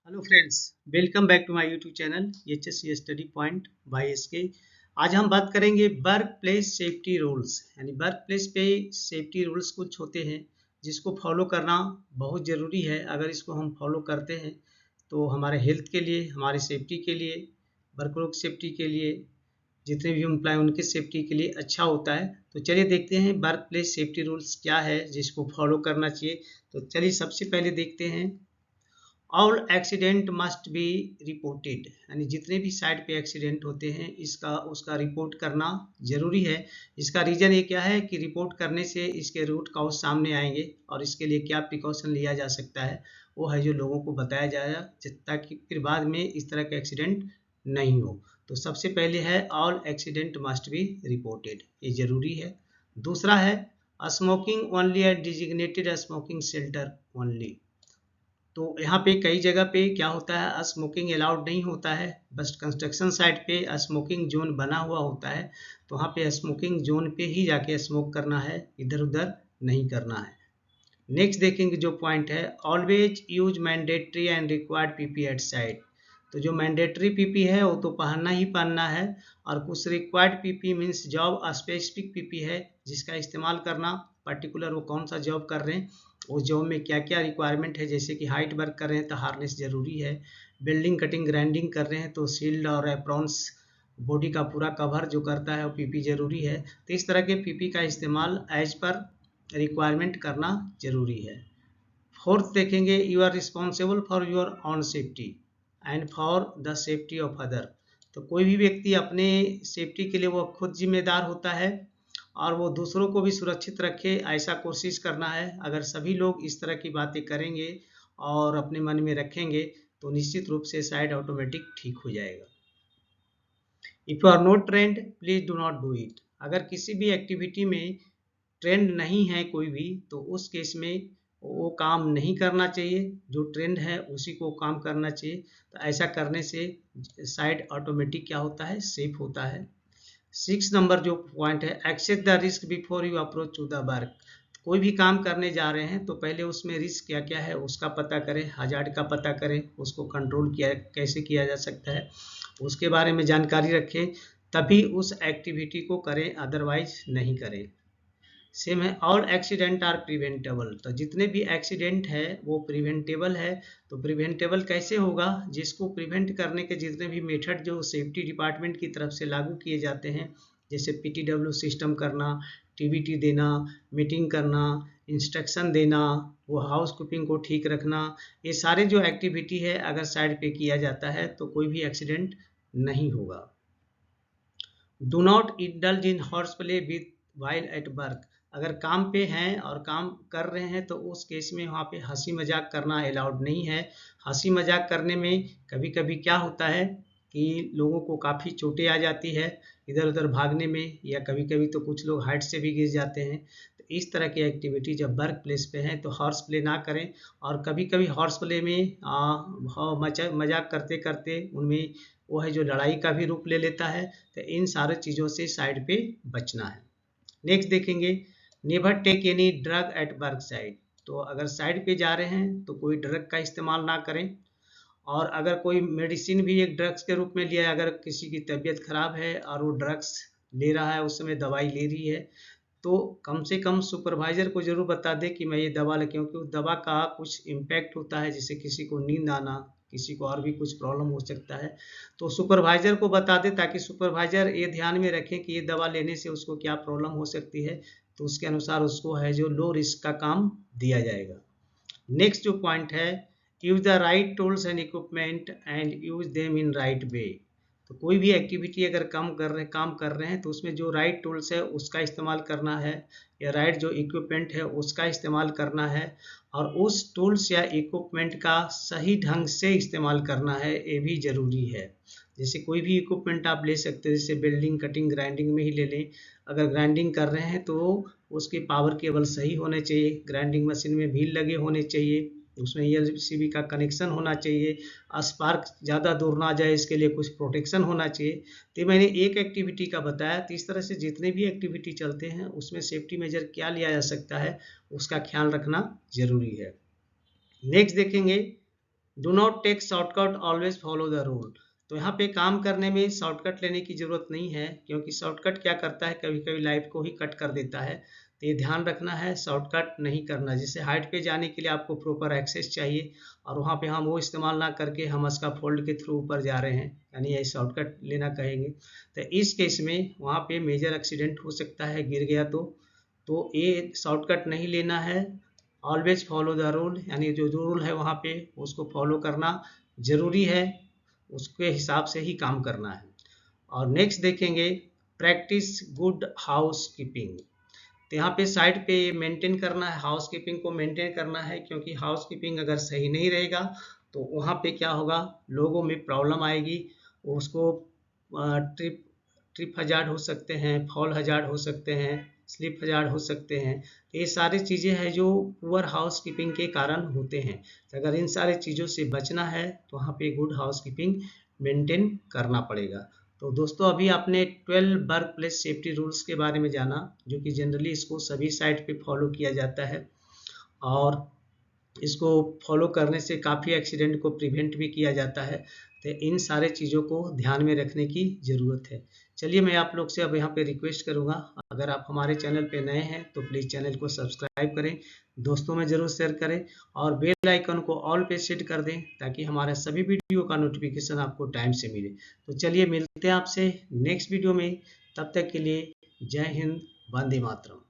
Hello friends, welcome back to my YouTube channel HSC study point by SK. आज हम बात करेंगे work place safety rules. यानी work place पे safety rules कुछ होते हैं जिसको फॉलो करना बहुत ज़रूरी है। अगर इसको हम फॉलो करते हैं तो हमारे हेल्थ के लिए, हमारी सेफ्टी के लिए, वर्कलोड सेफ्टी के लिए, जितने भी एम्प्लॉय उनके सेफ्टी के लिए अच्छा होता है। तो चलिए देखते हैं वर्क प्लेस सेफ्टी रूल्स क्या है जिसको फॉलो करना चाहिए। तो चलिए सबसे पहले देखते हैं, all accident must be reported. यानी जितने भी साइड पे एक्सीडेंट होते हैं इसका उसका रिपोर्ट करना ज़रूरी है। इसका रीज़न ये क्या है कि रिपोर्ट करने से इसके रूट कॉज सामने आएंगे और इसके लिए क्या प्रिकॉशन लिया जा सकता है वो है जो लोगों को बताया जाएगा, ताकि फिर बाद में इस तरह के एक्सीडेंट नहीं हो। तो सबसे पहले है all accident must be reported, ये ज़रूरी है। दूसरा है smoking only at designated smoking shelter only. तो यहाँ पे कई जगह पे क्या होता है, स्मोकिंग अलाउड नहीं होता है। बस कंस्ट्रक्शन साइट पे स्मोकिंग जोन बना हुआ होता है, तो वहाँ पे स्मोकिंग जोन पे ही जाके स्मोक करना है, इधर उधर नहीं करना है। नेक्स्ट देखेंगे जो पॉइंट है, always use mandatory and required PP at site. तो जो मैंडेटरी पीपी है वो तो पहनना ही पहनना है, और कुछ required PP means job specific PP है जिसका इस्तेमाल करना, पर्टिकुलर वो कौन सा जॉब कर रहे हैं, उस जॉब में क्या क्या रिक्वायरमेंट है। जैसे कि हाइट वर्क कर रहे हैं तो हार्नेस जरूरी है, बिल्डिंग कटिंग ग्राइंडिंग कर रहे हैं तो शील्ड और एप्रॉन्स, बॉडी का पूरा कवर जो करता है वो पीपी जरूरी है। तो इस तरह के पीपी का इस्तेमाल एज पर रिक्वायरमेंट करना जरूरी है। फोर्थ देखेंगे, you are responsible for your own safety and for the safety of other. तो कोई भी व्यक्ति अपने सेफ्टी के लिए वो खुद जिम्मेदार होता है और वो दूसरों को भी सुरक्षित रखे, ऐसा कोशिश करना है। अगर सभी लोग इस तरह की बातें करेंगे और अपने मन में रखेंगे तो निश्चित रूप से शायद ऑटोमेटिक ठीक हो जाएगा। If you are not trained please do not do it. अगर किसी भी एक्टिविटी में ट्रेंड नहीं है कोई भी, तो उस केस में वो काम नहीं करना चाहिए। जो ट्रेंड है उसी को काम करना चाहिए। तो ऐसा करने से साइड ऑटोमेटिक क्या होता है, सेफ होता है। 6 नंबर जो पॉइंट है, accept the risk before you approach to the work. कोई भी काम करने जा रहे हैं तो पहले उसमें रिस्क क्या क्या है उसका पता करें, हजार्ड का पता करें, उसको कंट्रोल किया कैसे किया जा सकता है उसके बारे में जानकारी रखें, तभी उस एक्टिविटी को करें, अदरवाइज नहीं करें। सेम है, ऑल एक्सीडेंट आर प्रिवेंटेबल। तो जितने भी एक्सीडेंट है वो प्रिवेंटेबल है। तो प्रिवेंटेबल कैसे होगा, जिसको प्रिवेंट करने के जितने भी मेथड जो सेफ्टी डिपार्टमेंट की तरफ से लागू किए जाते हैं, जैसे PTW सिस्टम करना, TBT देना, मीटिंग करना, इंस्ट्रक्शन देना, वो हाउस कीपिंग को ठीक रखना, ये सारे जो एक्टिविटी है अगर साइड पे किया जाता है तो कोई भी एक्सीडेंट नहीं होगा। Do not indulge in horse play with while at work. अगर काम पे हैं और काम कर रहे हैं तो उस केस में वहाँ पे हंसी मजाक करना अलाउड नहीं है। हंसी मजाक करने में कभी कभी क्या होता है कि लोगों को काफ़ी चोटें आ जाती है इधर उधर भागने में, या कभी कभी तो कुछ लोग हाइट से भी गिर जाते हैं। तो इस तरह की एक्टिविटी जब वर्क प्लेस पे हैं तो हॉर्स प्ले ना करें। और कभी कभी हॉर्स प्ले में मजाक करते करते उनमें वो है जो लड़ाई का भी रूप ले लेता है। तो इन सारी चीज़ों से साइड पे बचना है। नेक्स्ट देखेंगे, never take any drug at work side. तो अगर साइड पे जा रहे हैं तो कोई ड्रग का इस्तेमाल ना करें। और अगर कोई मेडिसिन भी एक ड्रग्स के रूप में लिया है, अगर किसी की तबीयत खराब है और वो ड्रग्स ले रहा है, उस समय दवाई ले रही है, तो कम से कम सुपरवाइजर को जरूर बता दे कि मैं ये दवा ले, क्योंकि उस दवा का कुछ इम्पैक्ट होता है, जैसे किसी को नींद आना, किसी को और भी कुछ प्रॉब्लम हो सकता है। तो सुपरवाइजर को बता दे ताकि सुपरवाइजर ये ध्यान में रखे कि ये दवा लेने से उसको क्या प्रॉब्लम हो सकती है, तो उसके अनुसार उसको है जो लो रिस्क का काम दिया जाएगा। नेक्स्ट जो पॉइंट है, use the right tools and equipment and use them in right way. तो कोई भी एक्टिविटी अगर काम कर रहे हैं तो उसमें जो राइट टूल्स है उसका इस्तेमाल करना है, या राइट जो इक्विपमेंट है उसका इस्तेमाल करना है, और उस टूल्स या इक्विपमेंट का सही ढंग से इस्तेमाल करना है, ये भी ज़रूरी है। जैसे कोई भी इक्विपमेंट आप ले सकते हैं, जैसे बिल्डिंग कटिंग ग्राइंडिंग में ही ले लें। अगर ग्राइंडिंग कर रहे हैं तो उसके पावर केबल सही होने चाहिए, ग्राइंडिंग मशीन में व्हील लगे होने चाहिए, उसमें ELCB का कनेक्शन होना चाहिए, स्पार्क ज़्यादा दूर ना जाए इसके लिए कुछ प्रोटेक्शन होना चाहिए। तो मैंने एक एक्टिविटी का बताया, तो इस तरह से जितने भी एक्टिविटी चलते हैं उसमें सेफ्टी मेजर क्या लिया जा सकता है उसका ख्याल रखना जरूरी है। नेक्स्ट देखेंगे, do not take shortcut, always follow the rule. तो यहाँ पे काम करने में शॉर्टकट लेने की ज़रूरत नहीं है, क्योंकि शॉर्टकट क्या करता है, कभी कभी लाइफ को ही कट कर देता है। तो ये ध्यान रखना है, शॉर्टकट नहीं करना। जैसे हाइट पे जाने के लिए आपको प्रॉपर एक्सेस चाहिए, और वहाँ पे हम वो इस्तेमाल ना करके हम इसका फोल्ड के थ्रू ऊपर जा रहे हैं, यानी ये शॉर्टकट लेना कहेंगे। तो इस केस में वहाँ पे मेजर एक्सीडेंट हो सकता है, गिर गया तो ये शॉर्टकट नहीं लेना है। ऑलवेज फॉलो द रूल, यानी जो रूल है वहाँ पे उसको फॉलो करना ज़रूरी है, उसके हिसाब से ही काम करना है। और नेक्स्ट देखेंगे, प्रैक्टिस गुड हाउस कीपिंग। तो यहाँ पे साइड पे मेंटेन करना है, हाउस कीपिंग को मेंटेन करना है, क्योंकि हाउस कीपिंग अगर सही नहीं रहेगा तो वहाँ पे क्या होगा, लोगों में प्रॉब्लम आएगी। उसको ट्रिप ट्रिप हजार्ड हो सकते हैं, फॉल हजार्ड हो सकते हैं, स्लिप हजार्ड हो सकते हैं। तो ये सारी चीज़ें हैं जो पुअर हाउस कीपिंग के कारण होते हैं। तो अगर इन सारी चीज़ों से बचना है तो वहाँ पे गुड हाउस कीपिंग मेंटेन करना पड़ेगा। तो दोस्तों, अभी आपने 12 वर्क प्लेस सेफ्टी रूल्स के बारे में जाना, जो कि जनरली इसको सभी साइट पे फॉलो किया जाता है, और इसको फॉलो करने से काफ़ी एक्सीडेंट को प्रिवेंट भी किया जाता है। तो इन सारे चीज़ों को ध्यान में रखने की ज़रूरत है। चलिए, मैं आप लोग से अब यहाँ पे रिक्वेस्ट करूँगा, अगर आप हमारे चैनल पे नए हैं तो प्लीज़ चैनल को सब्सक्राइब करें, दोस्तों में ज़रूर शेयर करें, और बेल आइकन को ऑल पे सेट कर दें, ताकि हमारे सभी वीडियो का नोटिफिकेशन आपको टाइम से मिले। तो चलिए, मिलते हैं आपसे नेक्स्ट वीडियो में। तब तक के लिए जय हिंद, वंदे मातरम।